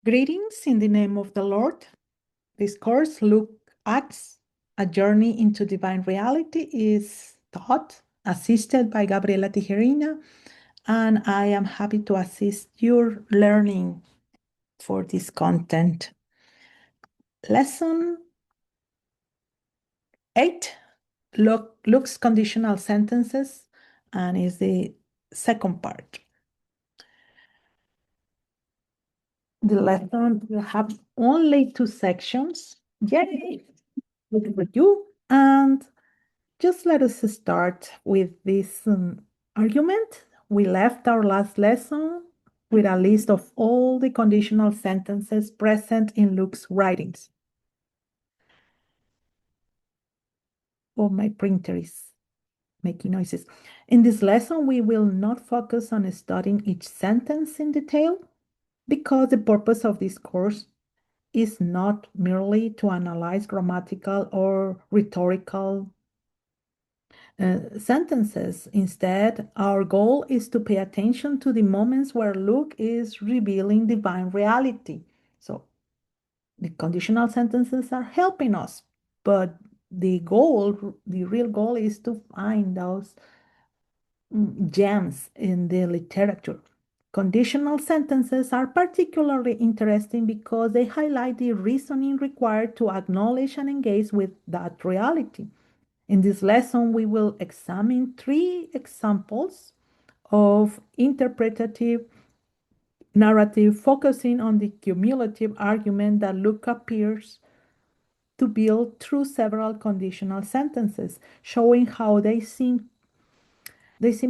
Greetings in the name of the Lord. This course, Luke Acts, A Journey into Divine Reality, is taught, assisted by Gabriela Tijerina, and I am happy to assist your learning for this content. Lesson 8, Luke's conditional sentences, and is the second part. The lesson will have only 2 sections. Yay! Good for you. And just let us start with this argument. We left our last lesson with a list of all the conditional sentences present in Luke's writings. Oh, my printer is making noises. In this lesson, we will not focus on studying each sentence in detail because the purpose of this course is not merely to analyze grammatical or rhetorical sentences. Instead, our goal is to pay attention to the moments where Luke is revealing divine reality. So the conditional sentences are helping us, but the real goal is to find those gems in the literature. Conditional sentences are particularly interesting because they highlight the reasoning required to acknowledge and engage with that reality. In this lesson, we will examine 3 examples of interpretative narrative focusing on the cumulative argument that Luke appears to build through several conditional sentences, showing how they seem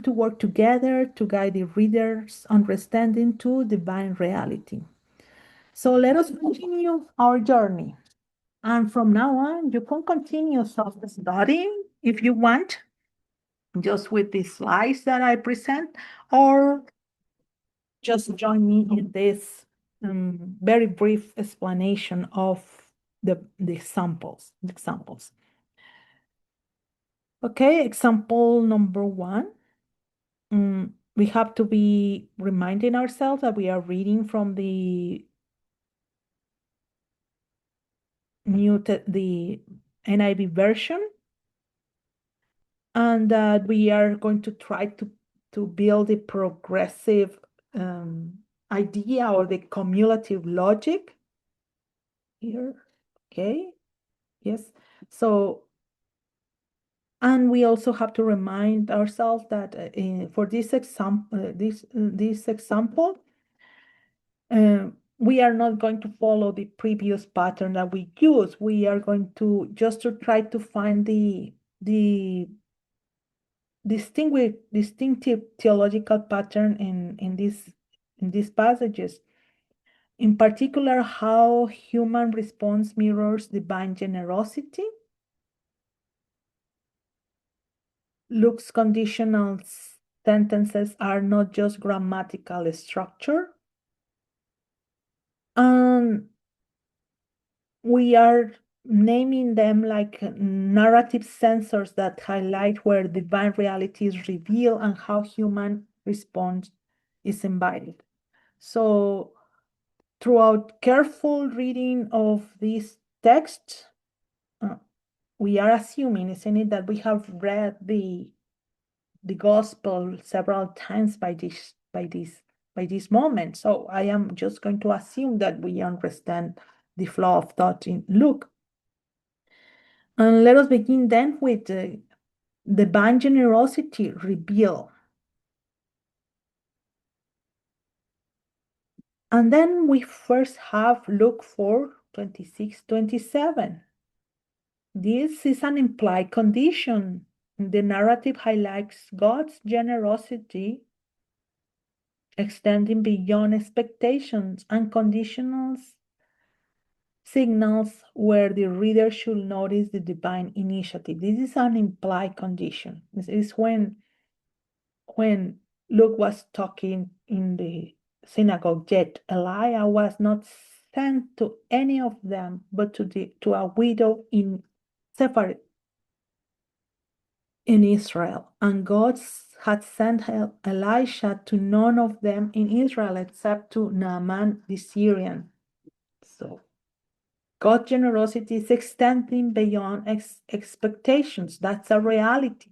to work together to guide the reader's understanding to divine reality. So let us continue our journey. And from now on, you can continue self-studying if you want, just with the slides that I present, or just join me in this very brief explanation of the examples. Okay, example number 1. We have to be reminding ourselves that we are reading from the the NIV version, and that we are going to try to build a progressive idea or the cumulative logic here. Okay, yes. So, and we also have to remind ourselves that for this example, this example, we are not going to follow the previous pattern that we use. We are going to just to try to find the distinctive theological pattern in these passages. In particular, how human response mirrors divine generosity. Luke's conditional sentences are not just grammatical structure. We are naming them like narrative sensors that highlight where divine reality is revealed and how human response is embodied. So throughout careful reading of this text, we are assuming, isn't it, that we have read the gospel several times by this moment. So I am just going to assume that we understand the flow of thought in Luke. And let us begin then with the divine generosity reveal. And then we first have Luke 4:26-27. This is an implied condition. The narrative highlights God's generosity extending beyond expectations and conditionals signals where the reader should notice the divine initiative. This is an implied condition. This is when Luke was talking in the synagogue, yet Elijah was not sent to any of them, but to a widow in Sepharad in Israel. And God had sent Elisha to none of them in Israel except to Naaman the Syrian. So God's generosity is extending beyond expectations. That's a reality.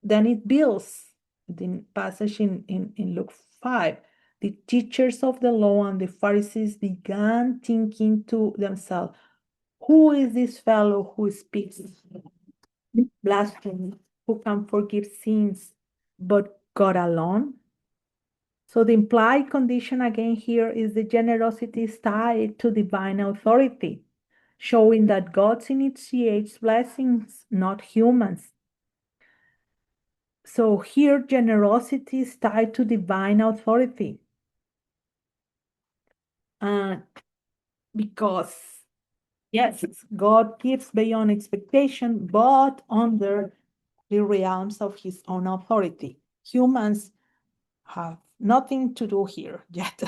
Then it builds the passage in Luke 5. The teachers of the law and the Pharisees began thinking to themselves, who is this fellow who speaks blasphemy, who can forgive sins but God alone? So the implied condition again here is the generosity is tied to divine authority, showing that God initiates blessings, not humans. So here generosity is tied to divine authority. Because yes, God gives beyond expectation, but under the realms of his own authority. Humans have nothing to do here yet.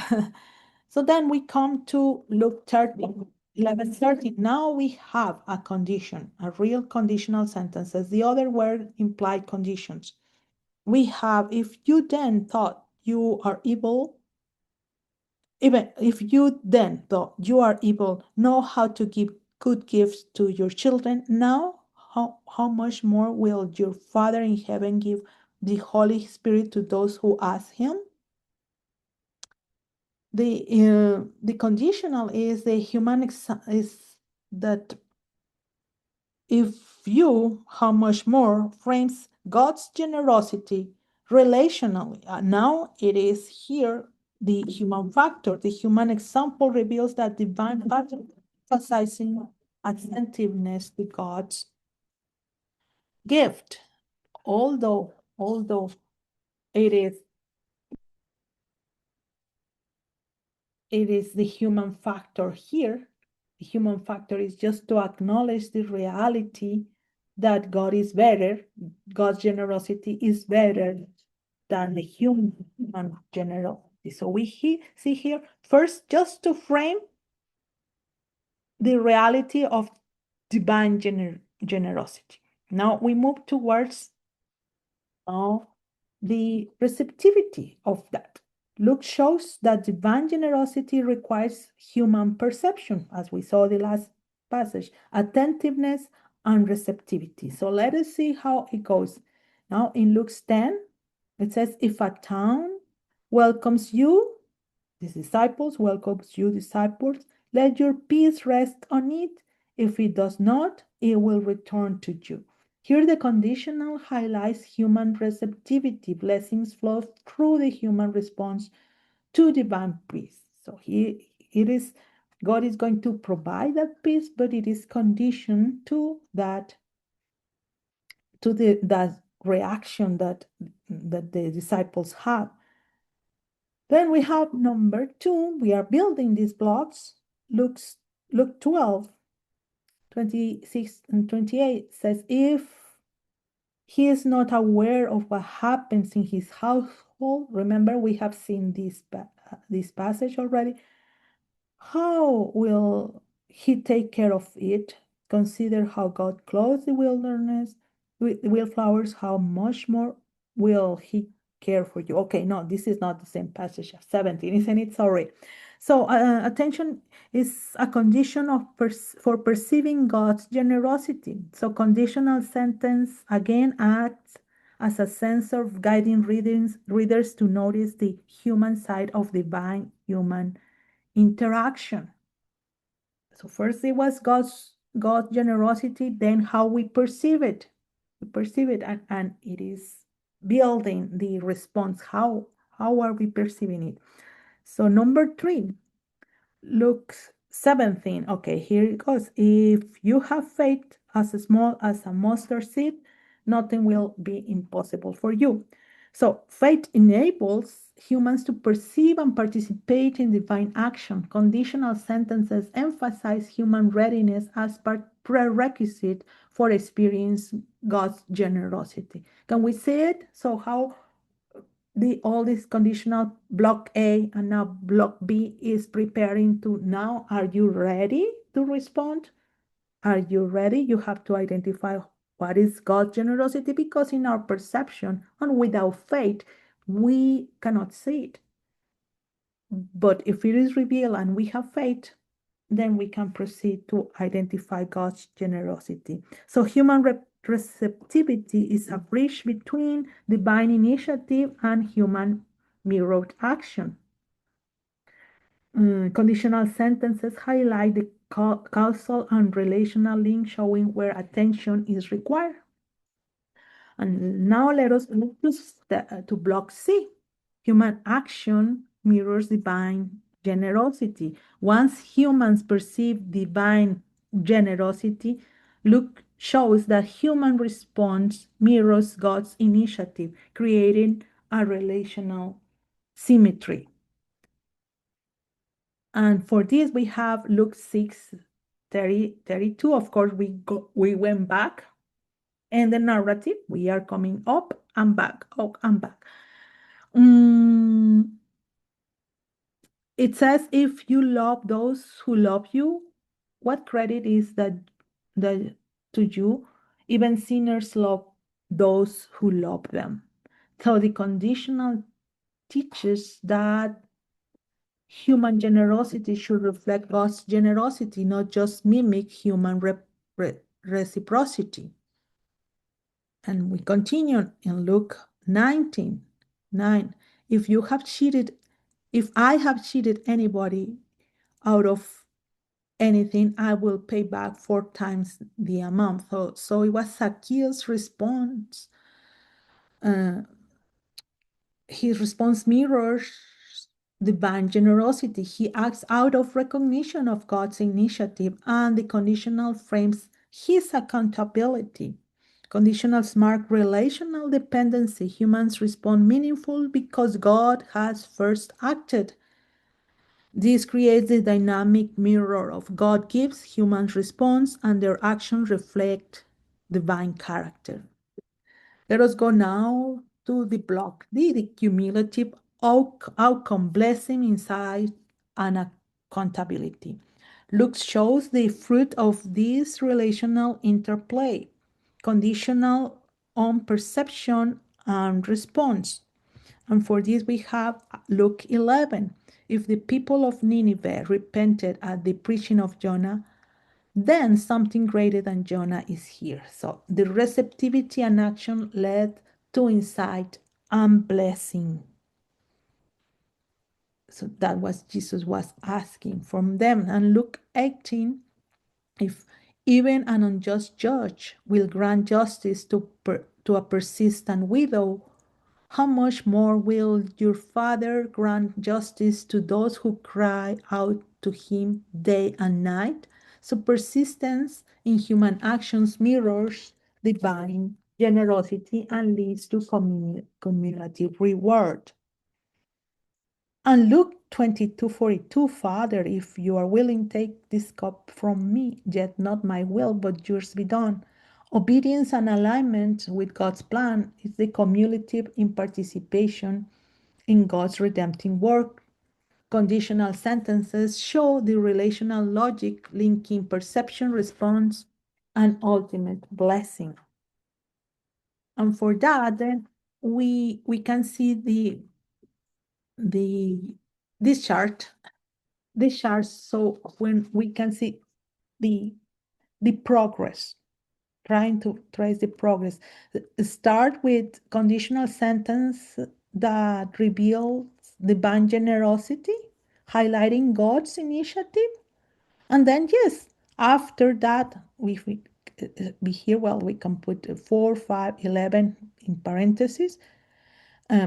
So then we come to Luke 13, 11:30. Now we have a condition, a real conditional sentences. The other were implied conditions. We have, if you then thought you are evil, even if you then thought you are evil, know how to give good gifts to your children, now how much more will your Father in heaven give the Holy Spirit to those who ask him? The conditional is the human is that if you, how much more, frames God's generosity relationally. Now it is here the human factor. The human example reveals that divine factor emphasizing attentiveness to God's gift. Although it is the human factor here. The human factor is just to acknowledge the reality that God is better, God's generosity is better than the human generosity. So we see here, first, just to frame the reality of divine generosity. Now we move towards the receptivity of that. Luke shows that divine generosity requires human perception, as we saw the last passage, attentiveness and receptivity. So let us see how it goes. Now in Luke 10, it says, if a town welcomes you, the disciples welcomes you, disciples, let your peace rest on it. If it does not, it will return to you. Here the conditional highlights human receptivity. Blessings flow through the human response to divine peace. So here it is, God is going to provide that peace, but it is conditioned to that reaction that the disciples have. Then we have number 2, we are building these blocks. Luke 12, 26 and 28 says, if he is not aware of what happens in his household, remember we have seen this passage already, how will he take care of it? Consider how God clothes the wilderness with wildflowers, how much more will he care for you? Okay, no, this is not the same passage as 17, isn't it? Sorry. So attention is a condition for perceiving God's generosity. So conditional sentence again acts as a sensor guiding readers to notice the human side of divine human interaction. So first it was God's generosity, then how we perceive it. We perceive it, and it is building the response. How are we perceiving it? So number 3, Luke 17. Okay, here it goes. If you have faith as small as a mustard seed, nothing will be impossible for you. So faith enables humans to perceive and participate in divine action. Conditional sentences emphasize human readiness as prerequisite for experiencing God's generosity. Can we see it? So how all this conditional block A and now block B is preparing to now, are you ready to respond? Are you ready? You have to identify what is God's generosity, because in our perception and without faith, we cannot see it. But if it is revealed and we have faith, then we can proceed to identify God's generosity. So human receptivity is a bridge between divine initiative and human mirrored action. Conditional sentences highlight the causal and relational link showing where attention is required. And now let us move to block C. Human action mirrors divine generosity. Once humans perceive divine generosity, Luke shows that human response mirrors God's initiative, creating a relational symmetry. And for this, we have Luke 6, 30, 32. Of course, we went back. And the narrative, we are coming up and back, up and back. It says, if you love those who love you, what credit is that to you? Even sinners love those who love them. So the conditional teaches that human generosity should reflect God's generosity, not just mimic human reciprocity. And we continue in Luke 19:9. If I have cheated anybody out of anything, I will pay back 4 times the amount. So it was Zacchaeus' response. His response mirrors divine generosity. He acts out of recognition of God's initiative, and the conditional frames his accountability. Conditionals mark relational dependency. Humans respond meaningful because God has first acted. This creates the dynamic mirror of God gives, humans response, and their actions reflect divine character. Let us go now to the block D, the cumulative outcome, blessing, insight, and accountability. Luke shows the fruit of this relational interplay, conditional on perception and response. And for this, we have Luke 11. If the people of Nineveh repented at the preaching of Jonah, then something greater than Jonah is here. So the receptivity and action led to insight and blessing. So that was Jesus was asking from them. And Luke 18, if even an unjust judge will grant justice to a persistent widow, how much more will your Father grant justice to those who cry out to him day and night? So persistence in human actions mirrors divine generosity and leads to cumulative reward. And Luke 22:42, Father, if you are willing, take this cup from me, yet not my will, but yours be done. Obedience and alignment with God's plan is the cumulative in participation in God's redemptive work. Conditional sentences show the relational logic linking perception, response, and ultimate blessing. And for that, then we can see this chart. So when we can see the progress, trying to trace the progress. Start with conditional sentence that reveals divine generosity, highlighting God's initiative. And then, yes, after that, we be here, well, we can put 4, 5, 11 in parentheses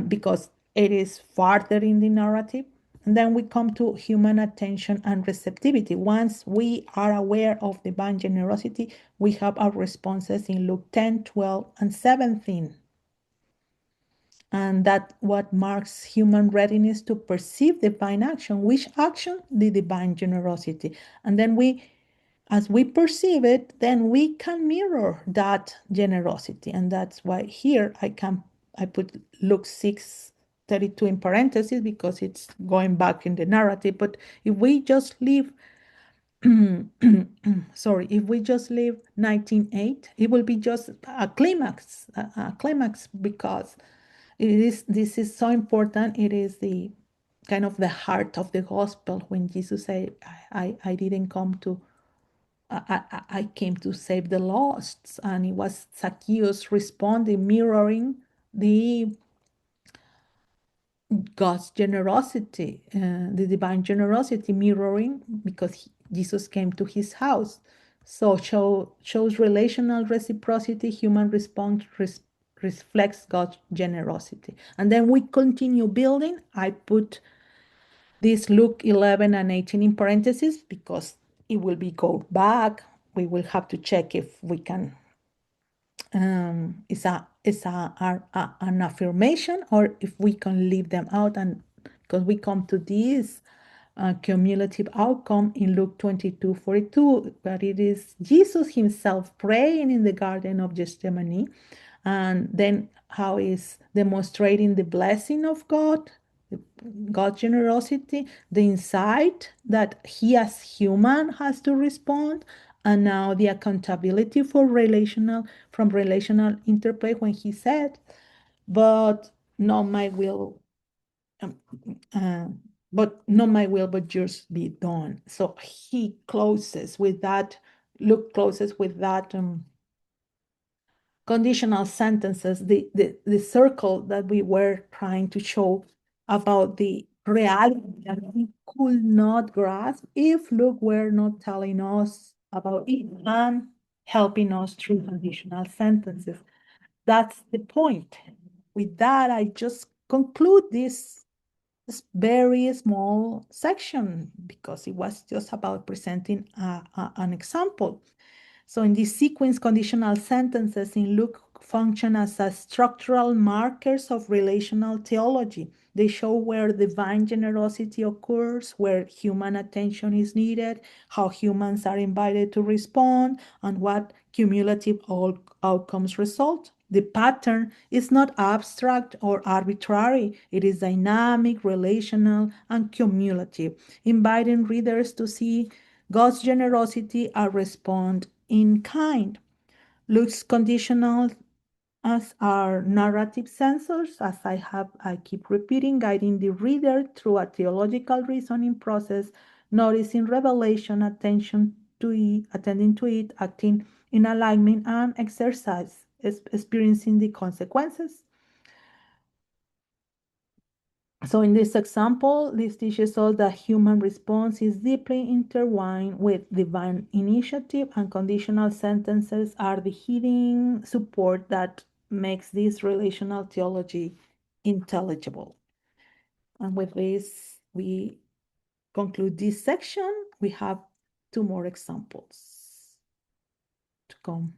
because it is farther in the narrative. And then we come to human attention and receptivity. Once we are aware of divine generosity, we have our responses in Luke 10, 12, and 17. And that what marks human readiness to perceive divine action. Which action? The divine generosity. And then as we perceive it, then we can mirror that generosity. And that's why here I put Luke 6:32 in parentheses because it's going back in the narrative. But if we just leave, if we just leave 19:8, it will be just a climax, because this is so important. It is the kind of the heart of the gospel when Jesus said, I didn't come to, I came to save the lost. And it was Zacchaeus responding, mirroring the God's generosity, the divine generosity, mirroring because Jesus came to his house. So shows relational reciprocity, human response reflects God's generosity. And then we continue building. I put this Luke 11 and 18 in parentheses because it will be go back. We will have to check if we can, an affirmation or if we can leave them out, and because we come to this cumulative outcome in Luke 22:42, but it is Jesus himself praying in the Garden of Gethsemane, and then how is demonstrating the blessing of God, God's generosity, the insight that he as human has to respond, and now the accountability for relational interplay when he said, but not my will, um, uh, not my will, but yours be done. So he closes with that, Luke closes with that conditional sentences, the circle that we were trying to show about the reality that we could not grasp if Luke were not telling us about it and helping us through conditional sentences. That's the point. With that, I just conclude this very small section because it was just about presenting an example. So in this sequence, conditional sentences in Luke function as a structural markers of relational theology. They show where divine generosity occurs, where human attention is needed, how humans are invited to respond, and what cumulative outcomes result. The pattern is not abstract or arbitrary. It is dynamic, relational, and cumulative, inviting readers to see God's generosity and respond in kind. Luke's conditional as are narrative sensors, as I keep repeating, guiding the reader through a theological reasoning process, noticing revelation, attending to it, acting in alignment, and experiencing the consequences. So in this example, this teaches us that human response is deeply intertwined with divine initiative, and conditional sentences are the hidden support that makes this relational theology intelligible. And with this, we conclude this section. We have two more examples to come.